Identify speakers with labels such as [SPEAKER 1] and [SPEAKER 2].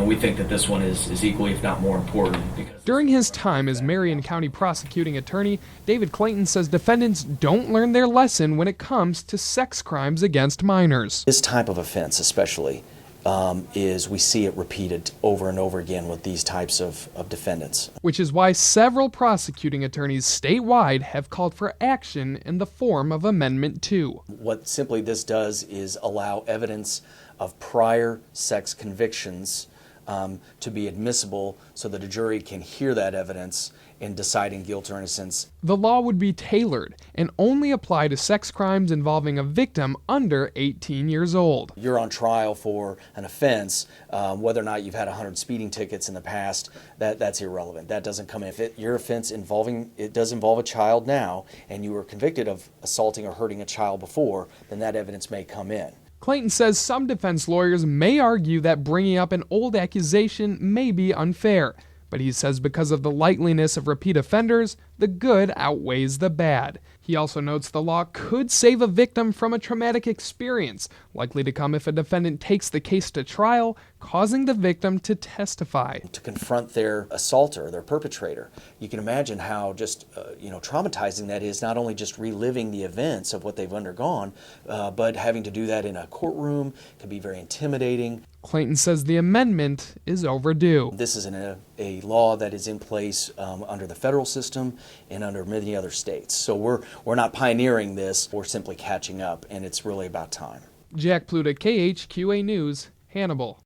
[SPEAKER 1] we think that this one is equally, if not more important.
[SPEAKER 2] During his time as Marion County prosecuting attorney, David Clayton says defendants don't learn their lesson when it comes to sex crimes against minors.
[SPEAKER 3] This type of offense especially is we see it repeated over and over again with these types of defendants.
[SPEAKER 2] Which is why several prosecuting attorneys statewide have called for action in the form of Amendment 2.
[SPEAKER 3] What simply this does is allow evidence of prior sex convictions to be admissible so that a jury can hear that evidence in deciding guilt or innocence.
[SPEAKER 2] The law would be tailored and only apply to sex crimes involving a victim under 18 years old.
[SPEAKER 3] You're on trial for an offense, whether or not you've had 100 speeding tickets in the past, that's irrelevant. That doesn't come in. If your offense does involve a child now, and you were convicted of assaulting or hurting a child before, then that evidence may come in.
[SPEAKER 2] Clayton says some defense lawyers may argue that bringing up an old accusation may be unfair, but he says because of the likeliness of repeat offenders, the good outweighs the bad. He also notes the law could save a victim from a traumatic experience, likely to come if a defendant takes the case to trial, causing the victim to testify.
[SPEAKER 3] To confront their assaulter, their perpetrator. You can imagine how just traumatizing that is, not only just reliving the events of what they've undergone, but having to do that in a courtroom can be very intimidating.
[SPEAKER 2] Clayton says the amendment is overdue.
[SPEAKER 3] This is a law that is in place under the federal system and under many other states. So we're not pioneering this, we're simply catching up, and it's really about time.
[SPEAKER 2] Jack Pluta, KHQA News, Hannibal.